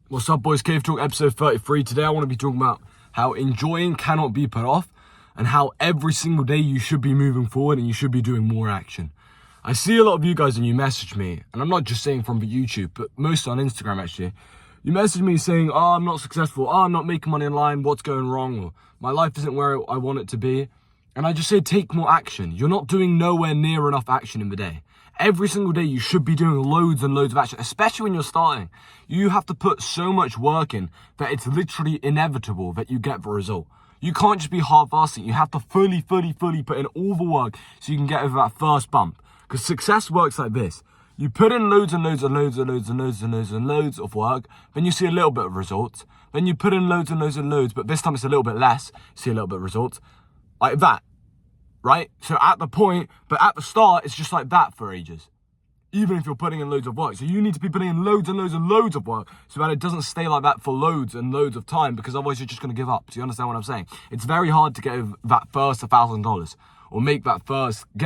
What's up, boys? Cave Talk episode 33. Today I want to be talking about how enjoying cannot be put off and how every single day you should be moving forward and you should be doing more action. I see a lot of you guys and you message me, and I'm not just saying from YouTube, but mostly on Instagram actually. You message me saying, I'm not successful, I'm not making money online, what's going wrong, or my life isn't where I want it to be. And I just say, take more action. You're not doing nowhere near enough action in the day. Every single day you should be doing loads and loads of action, especially when you're starting. You have to put so much work in that it's literally inevitable that you get the result. You can't just be half-assing. You have to fully put in all the work so you can get over that first bump. Because success works like this. You put in loads of work, then you see a little bit of results. Then you put in loads, but this time it's a little bit less, see a little bit of results. Like that, right? So at the start, it's just like that for ages. Even if you're putting in loads of work. So you need to be putting in loads of work so that it doesn't stay like that for loads and loads of time, because otherwise you're just going to give up. Do you understand what I'm saying? It's very hard to get that first $1,000 or get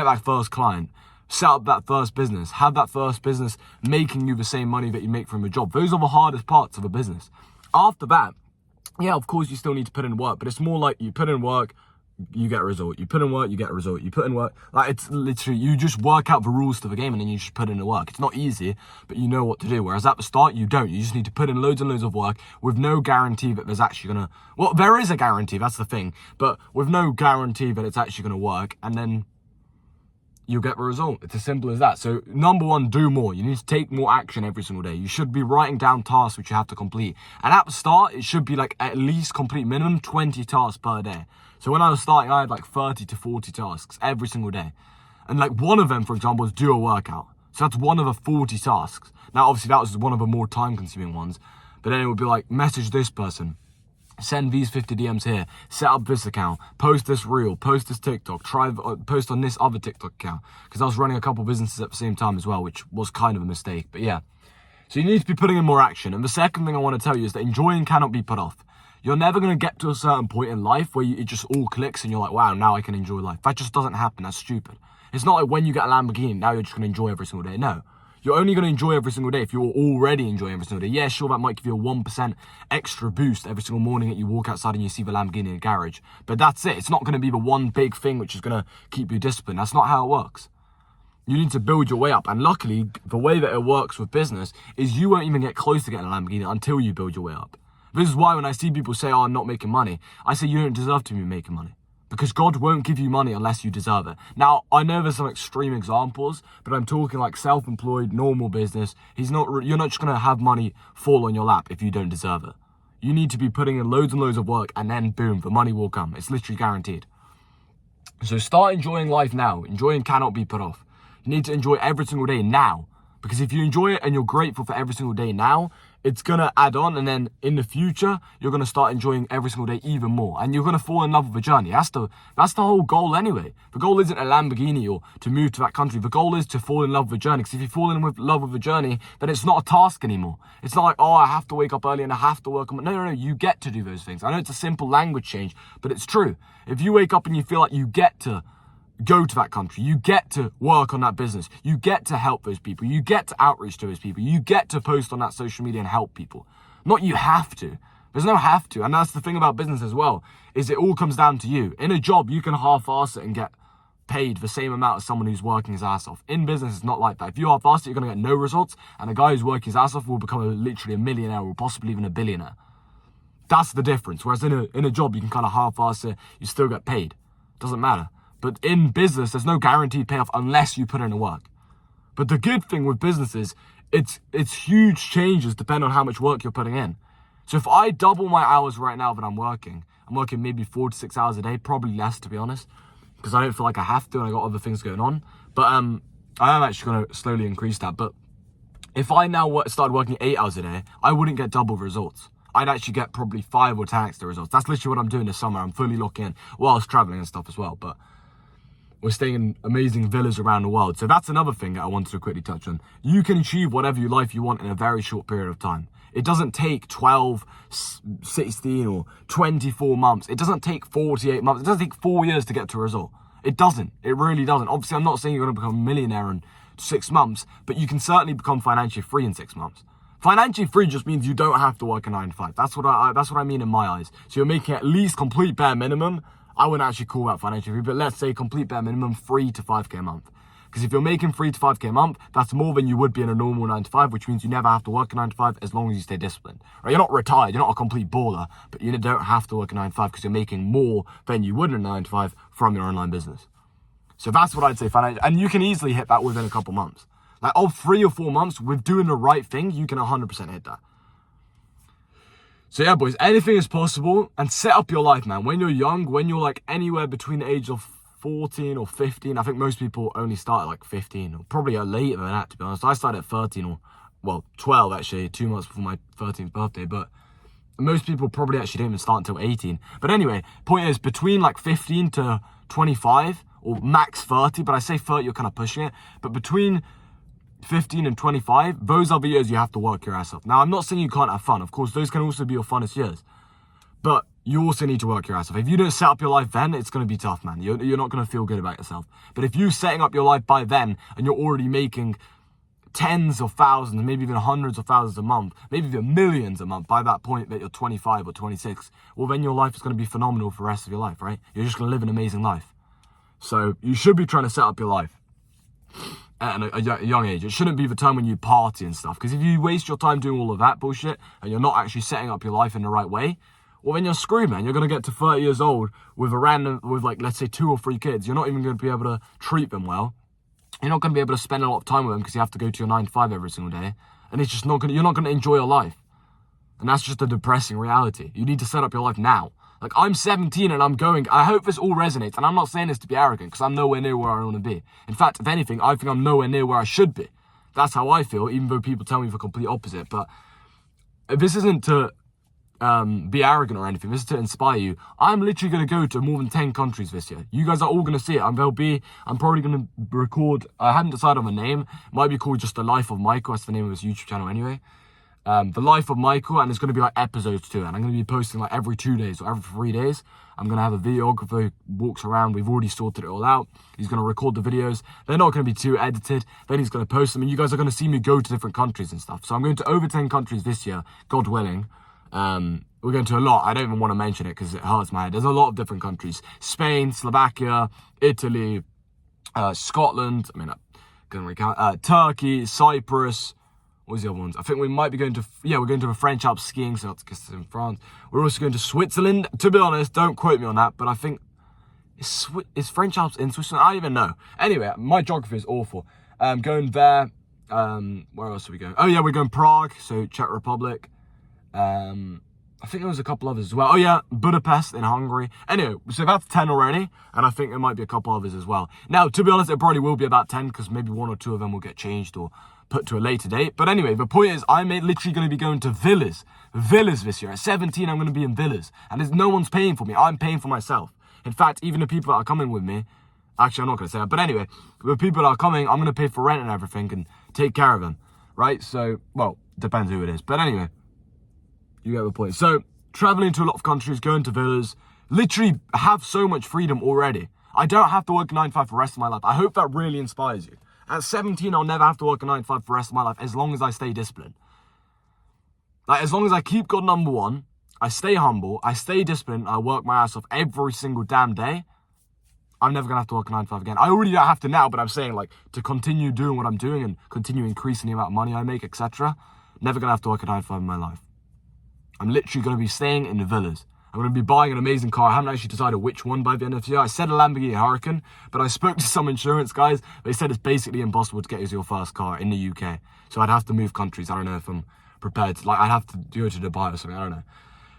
that first client, set up that first business, have that first business making you the same money that you make from a job. Those are the hardest parts of a business. After that, yeah, of course you still need to put in work, but it's more like you put in work, you get a result. You put in work, you get a result. You put in work. Like, it's literally, you just work out the rules to the game and then you just put in the work. It's not easy, but you know what to do. Whereas at the start, you don't. You just need to put in loads and loads of work with no guarantee that there's actually gonna, well, there is a guarantee, that's the thing, but with no guarantee that it's actually gonna work, and then you'll get the result. It's as simple as that. So number one, do more. You need to take more action every single day. You should be writing down tasks which you have to complete. And at the start, it should be like at least complete minimum 20 tasks per day. So when I was starting, I had like 30 to 40 tasks every single day. And like one of them, for example, was do a workout. So that's one of the 40 tasks. Now, obviously that was one of the more time consuming ones, but then it would be like, message this person, send these 50 DMs here, set up this account, post this reel, post this TikTok, post on this other TikTok account. Because I was running a couple businesses at the same time as well, which was kind of a mistake, but yeah. So you need to be putting in more action. And the second thing I want to tell you is that enjoying cannot be put off. You're never going to get to a certain point in life where it just all clicks and you're like, wow, now I can enjoy life. That just doesn't happen. That's stupid. It's not like when you get a Lamborghini, now you're just going to enjoy every single day. No. You're only going to enjoy every single day if you're already enjoying every single day. Yeah, sure, that might give you a 1% extra boost every single morning that you walk outside and you see the Lamborghini in the garage. But that's it. It's not going to be the one big thing which is going to keep you disciplined. That's not how it works. You need to build your way up. And luckily, the way that it works with business is you won't even get close to getting a Lamborghini until you build your way up. This is why when I see people say, I'm not making money, I say you don't deserve to be making money. Because God won't give you money unless you deserve it. Now, I know there's some extreme examples, but I'm talking like self-employed, normal business. You're not just going to have money fall on your lap if you don't deserve it. You need to be putting in loads and loads of work, and then boom, the money will come. It's literally guaranteed. So start enjoying life now. Enjoying cannot be put off. You need to enjoy every single day now. Because if you enjoy it and you're grateful for every single day now, it's going to add on, and then in the future, you're going to start enjoying every single day even more. And you're going to fall in love with the journey. That's the whole goal anyway. The goal isn't a Lamborghini or to move to that country. The goal is to fall in love with the journey. Because if you fall in love with the journey, then it's not a task anymore. It's not like, I have to wake up early and I have to work on. No. You get to do those things. I know it's a simple language change, but it's true. If you wake up and you feel like you get to go to that country, you get to work on that business, you get to help those people, you get to outreach to those people, you get to post on that social media and help people. Not you have to. There's no have to. And that's the thing about business as well, is it all comes down to you. In a job, you can half-ass it and get paid the same amount as someone who's working his ass off. In business, it's not like that. If you half-ass it, you're going to get no results, and a guy who's working his ass off will become literally a millionaire or possibly even a billionaire. That's the difference. Whereas in a job, you can kind of half-ass it, you still get paid. Doesn't matter. But in business, there's no guaranteed payoff unless you put in the work. But the good thing with business is it's huge changes depending on how much work you're putting in. So if I double my hours right now that I'm working maybe 4 to 6 hours a day, probably less to be honest, because I don't feel like I have to and I got other things going on. But I am actually going to slowly increase that. But if I now started working 8 hours a day, I wouldn't get double the results. I'd actually get probably 5 or 10 extra results. That's literally what I'm doing this summer. I'm fully locking in whilst traveling and stuff as well. But we're staying in amazing villas around the world. So that's another thing that I wanted to quickly touch on. You can achieve whatever life you want in a very short period of time. It doesn't take 12, 16 or 24 months. It doesn't take 48 months. It doesn't take 4 years to get to a result. It doesn't. It really doesn't. Obviously, I'm not saying you're going to become a millionaire in 6 months, but you can certainly become financially free in 6 months. Financially free just means you don't have to work a 9 to 5. That's what I mean in my eyes. So you're making at least complete bare minimum. I wouldn't actually call that financially free, but let's say complete bare minimum 3 to 5k a month. Because if you're making 3 to 5k a month, that's more than you would be in a normal 9 to 5, which means you never have to work a 9 to 5 as long as you stay disciplined. Right? You're not retired, you're not a complete baller, but you don't have to work a 9 to 5 because you're making more than you would in a 9 to 5 from your online business. So that's what I'd say financial, and you can easily hit that within a couple months. Like, of 3 or 4 months, with doing the right thing, you can 100% hit that. So yeah, boys, anything is possible, and set up your life, man. When you're young, when you're like anywhere between the age of 14 or 15, I think most people only start at like 15, or probably later than that, to be honest. I started at 13, or, well, 12 actually, 2 months before my 13th birthday, but most people probably actually don't even start until 18. But anyway, point is, between like 15 to 25, or max 30, but I say 30, you're kind of pushing it, but between 15 and 25, those are the years you have to work your ass off. Now, I'm not saying you can't have fun. Of course, those can also be your funnest years. But you also need to work your ass off. If you don't set up your life then, it's going to be tough, man. You're not going to feel good about yourself. But if you're setting up your life by then, and you're already making tens of thousands, maybe even hundreds of thousands a month, maybe even millions a month by that point that you're 25 or 26, well, then your life is going to be phenomenal for the rest of your life, right? You're just going to live an amazing life. So you should be trying to set up your life at a young age. It shouldn't be the time when you party and stuff, because if you waste your time doing all of that bullshit and you're not actually setting up your life in the right way, well, then you're screwed, man. You're going to get to 30 years old with like, let's say 2 or 3 kids. You're not even going to be able to treat them well. You're not going to be able to spend a lot of time with them because you have to go to your 9 to 5 every single day. And it's just you're not going to enjoy your life. And that's just a depressing reality. You need to set up your life now. Like, I'm 17 and I'm going, I hope this all resonates. And I'm not saying this to be arrogant, because I'm nowhere near where I want to be. In fact, if anything, I think I'm nowhere near where I should be. That's how I feel, even though people tell me the complete opposite. But this isn't to be arrogant or anything. This is to inspire you. I'm literally going to go to more than 10 countries this year. You guys are all going to see it. I'm probably going to record, I haven't decided on a name. It might be called just The Life of Michael. That's the name of his YouTube channel anyway. The Life of Michael, and it's going to be like episodes too, and I'm going to be posting like every 2 days or every 3 days. I'm going to have a videographer who walks around. We've already sorted it all out. He's going to record the videos. They're not going to be too edited. Then he's going to post them, and you guys are going to see me go to different countries and stuff. So I'm going to over 10 countries this year, God willing. We're going to a lot. I don't even want to mention it because it hurts my head. There's a lot of different countries: Spain, Slovakia, Italy, Scotland. I mean, I'm going to recount Turkey, Cyprus. What was the other ones? I think we might be going to, we're going to the French Alps skiing, so that's in France. We're also going to Switzerland. To be honest, don't quote me on that, but I think, is French Alps in Switzerland? I don't even know. Anyway, my geography is awful. Going there. Where else are we going? Oh yeah, we're going Prague, so Czech Republic. I think there was a couple others as well. Oh yeah, Budapest in Hungary. Anyway, so that's 10 already, and I think there might be a couple others as well. Now, to be honest, it probably will be about 10, because maybe 1 or 2 of them will get changed or put to a later date. But anyway, the point is, I'm literally going to be going to villas this year. At 17, I'm going to be in villas, and there's no one's paying for me. I'm paying for myself. In fact, even the people that are coming with me, actually, I'm not going to say that, but anyway, the people that are coming, I'm going to pay for rent and everything and take care of them, right? So, well, depends who it is. But anyway, you get the point. So, traveling to a lot of countries, going to villas, literally have so much freedom already. I don't have to work 9 to 5 for the rest of my life. I hope that really inspires you. At 17, I'll never have to work 9 to 5 for the rest of my life, as long as I stay disciplined. Like, as long as I keep God number one, I stay humble, I stay disciplined, I work my ass off every single damn day, I'm never going to have to work 9 to 5 again. I already don't have to now, but I'm saying, like, to continue doing what I'm doing and continue increasing the amount of money I make, etc., never going to have to work a 9 to 5 in my life. I'm literally going to be staying in the villas. I'm going to be buying an amazing car. I haven't actually decided which one by the end of the year. I said a Lamborghini Huracan, but I spoke to some insurance guys. They said it's basically impossible to get as your first car in the UK. So I'd have to move countries. I don't know if I'm prepared to, like, I'd have to go to Dubai or something. I don't know.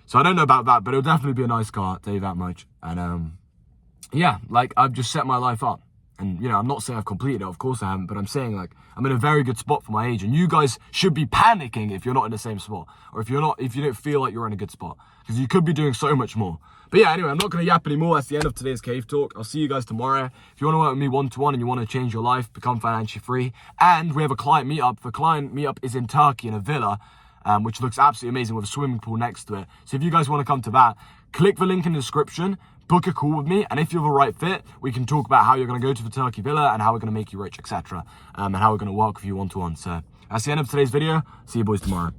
So I don't know about that, but it'll definitely be a nice car, I'll tell you that much. And yeah, like, I've just set my life up. And, you know, I'm not saying I've completed it, of course I haven't, but I'm saying, like, I'm in a very good spot for my age, and you guys should be panicking if you're not in the same spot, or if you don't feel like you're in a good spot, because you could be doing so much more. But yeah, anyway, I'm not going to yap anymore. That's the end of today's cave talk. I'll see you guys tomorrow. If you want to work with me one-to-one and you want to change your life, become financially free, and we have a client meetup. The client meetup is in Turkey in a villa, which looks absolutely amazing with a swimming pool next to it. So if you guys want to come to that, click the link in the description, book a call with me, and if you're the right fit, we can talk about how you're going to go to the Turkey villa and how we're going to make you rich, etc. And how we're going to work with you one-to-one. So That's the end of today's video. See you boys tomorrow.